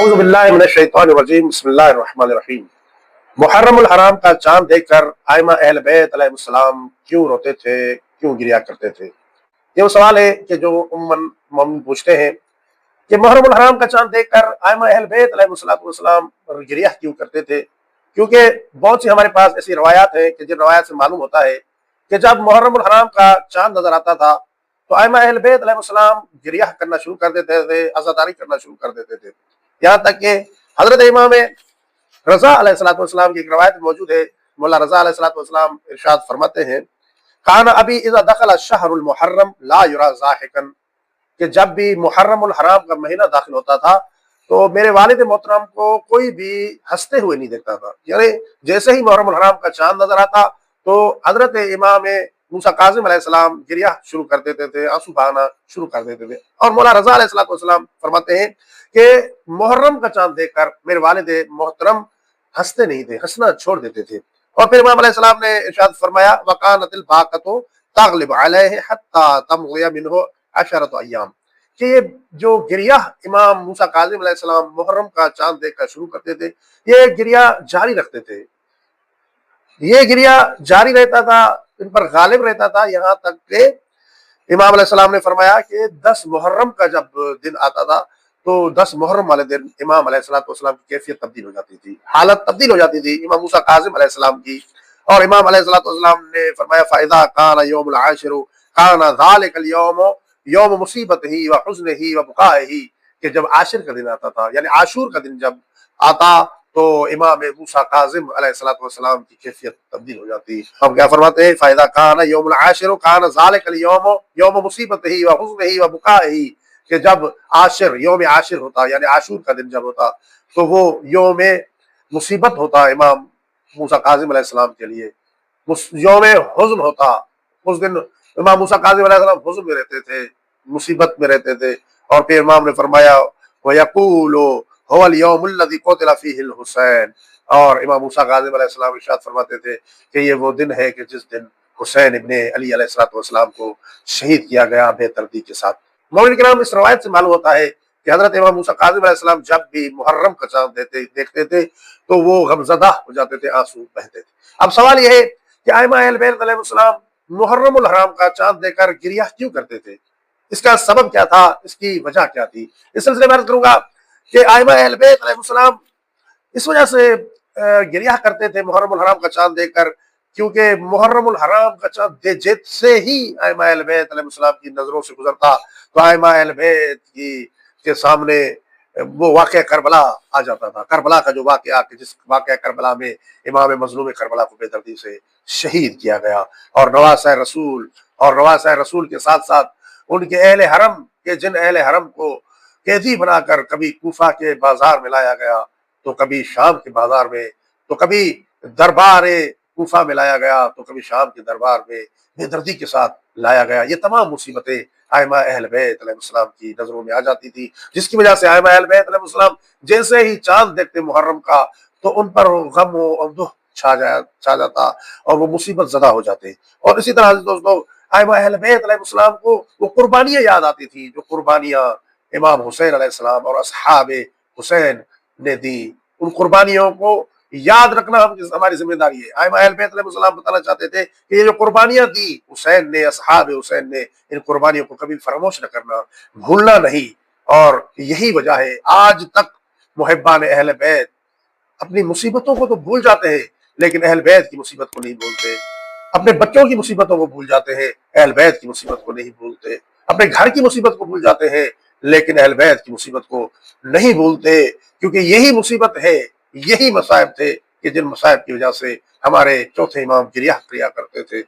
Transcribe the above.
अऊज़ु बिल्लाहि मिनश शैतानिर रजीम बिस्मिल्लाहिर रहमानिर रहीम। मुहर्रमुल हराम का चांद देखकर आइमा अहले बैत अलैहिस्सलाम क्यों रोते थे, क्यों गिरिया करते थे? ये वो सवाल है कि जो उम्मन मोमिन पूछते हैं कि मुहर्रमुल हराम का चांद देखकर आइमा अहले बैत अलैहिस्सलाम गिरिया क्यों करते थे? क्योंकि बहुत सी हमारे पास ऐसी रवायात है कि जिन रवायात से मालूम होता है कि जब मुहर्रमुल हराम का चांद नजर आता था तो आइमा अहले बैत अलैहिस्सलाम गिरिया करना शुरू कर देते थे, अज़ादारी करना शुरू कर देते थे। यहाँ तक कि हजरत इमाम रजा अलैहिस्सलाम की एक रवायत मौजूद है। मौला रजा अलैहिस्सलाम इरशाद फरमाते हैं, काना अभी इज़ा दखल अश-शहरुल मुहर्रम ला युरा ज़ाहिकन, कि जब भी मुहर्रमुल हराम का महीना दाखिल होता था तो मेरे वालिद मोहतरम को कोई भी हंसते हुए नहीं देखता था। यानी जैसे ही मुहर्रमुल हराम का चांद नजर आता तो हजरत इमाम मूसा काज़िम अलैहिस्सलाम गिरिया शुरू कर देते थे, आंसू बहाना शुरू कर देते थे। और मौला रजा अलैहिस्सलाम फरमाते हैं कि मुहर्रम का चांद देखकर मेरे वालिद मोहतरम हंसते नहीं थे, हंसना छोड़ देते थे। और फिर इमाम अलैहिस्सलाम ने इरशाद फरमाया, वकानतिल बाक़तु तग़लिब अलैहि हत्ता तमग़िया मिन्हु अशरतु अय्याम, कि ये जो गिरिया इमाम मूसा काज़िम अलैहिस्सलाम मुहर्रम का चांद देखकर शुरू करते थे, ये गिरिया जारी रखते थे। ये गिरिया जारी रहता था, इन पर गालिब रहता था, यहाँ तक कि इमाम अलैहिस्सलाम ने फरमाया कि 10 मुहर्रम का जब दिन आता था तो 10 मुहर्रम वाले दिन इमाम अलैहिस्सलाम की कैफियत तब्दील हो जाती थी, हालत तब्दील हो जाती थी इमाम मूसा काज़िम अलैहिस्सलाम की। और इमाम अलैहिस्सलाम ने फरमाया, फ़ाइज़ा काना यौमुल आशिरु काना ज़ालिकल यौमु यौम मुसीबतिही व हुज़्निही व बुकाइही, कि जब आशिर का दिन आता था यानी आशूर का दिन जब आता तो इमाम मूसा काज़िम अलैहिस्सलाम की कैफियत तब्दील हो जाती। हम क्या फरमाते हैं, फ़ाइज़ा काना यौमुल आशिरु काना ज़ालिकल यौमु यौम मुसीबतिही व हुज़्निही व बुकाइही, कि जब आशिर यौम आशिर होता यानी आशूर का दिन जब होता तो वो यौम मुसीबत होता इमाम मूसा काज़िम अलैहिस्सलाम के लिए, यौम हुज़्न होता। उस दिन इमाम मूसा काज़िम अलैहिस्सलाम हुज़्न में रहते थे, मुसीबत में रहते थे। और फिर इमाम ने फरमाया, व यक़ूलु हुवल यौमुल लज़ी क़ुतिला फ़ीहिल हुसैन, और इमाम मूसा काज़िम अलैहिस्सलाम इरशाद फरमाते थे कि ये वो दिन है कि जिस दिन हुसैन इब्ने अली अलैहिस्सलाम को शहीद किया गया बेदर्दी के साथ। मौलवी किराम, इस रवायत से मालूम होता है कि हजरत इमाम मूसा काज़िम अलैहिस्सलाम जब भी मुहर्रम का चांद देखते थे तो वो गमज़दा हो जाते थे, आंसू बहते थे। अब सवाल यह है कि आइमा अहले बैत अलैहिस्सलाम मुहर्रमुल हराम का चांद देखकर गिरिया क्यों करते थे? इसका सबब क्या था, इसकी वजह क्या थी? इस सिलसिले में अर्ज करूंगा कि आइमा अहले बैत अलैहिस्सलाम इस वजह से गिरिया करते थे मुहर्रमुल हराम का चांद देखकर, क्योंकि मुहर्रमुल हराम का चांद जैसे ही आइमा अहले बैत अलैहिस्सलाम की नजरों से गुजरता तो आइमा अहले बैत के सामने वो वाक़या करबला आ जाता था। करबला का जो वाक़या, जिस वाक़या करबला में इमाम मज़लूम करबला को बेदर्दी से शहीद किया गया, और नवासा रसूल के साथ साथ उनके अहले हरम के, जिन अहले हरम को कैदी बनाकर कभी कूफा के बाजार में लाया गया, तो कभी शाम के बाजार में, तो कभी दरबार कूफा में लाया गया, तो कभी शाम के दरबार में बेदर्दी के साथ लाया गया। ये तमाम मुसीबतें आइमा अहले बैत अलैहिस्सलाम की नजरों में आ जाती थी, जिसकी वजह से आइमा अहले बैत अलैहिस्सलाम जैसे ही चांद देखते मुहर्रम का तो उन पर गम और दुख छा जाता और वो मुसीबत ज़दा हो जाते। और इसी तरह से दोस्तों, आइमा अहले बैत अलैहिस्सलाम को वो कुर्बानियां याद आती थी, जो कुर्बानियां इमाम हुसैन अलैहिस्सलाम और असहाब हुसैन ने दी। उन कुर्बानियों को याद रखना हमारी जिम्मेदारी है। आइमा अहले बैत अलैहिस्सलाम बताना चाहते थे कि ये जो कुर्बानियां दी हुसैन ने, असहाब हुसैन ने, इन कुर्बानियों को कभी फरामोश न करना, भूलना नहीं। और यही वजह है आज तक मुहिब्बान अहले बैत अपनी मुसीबतों को तो भूल जाते हैं लेकिन अहल बैत की मुसीबत को नहीं भूलते। अपने बच्चों की मुसीबतों को भूल जाते हैं, अहल बैत की मुसीबत को नहीं भूलते। अपने घर की मुसीबत को भूल जाते हैं लेकिन अहल बैत की मुसीबत को नहीं भूलते, क्योंकि यही मुसीबत है, यही मसाइब थे कि जिन मसाइब की वजह से हमारे चौथे इमाम गिरिया किया करते थे।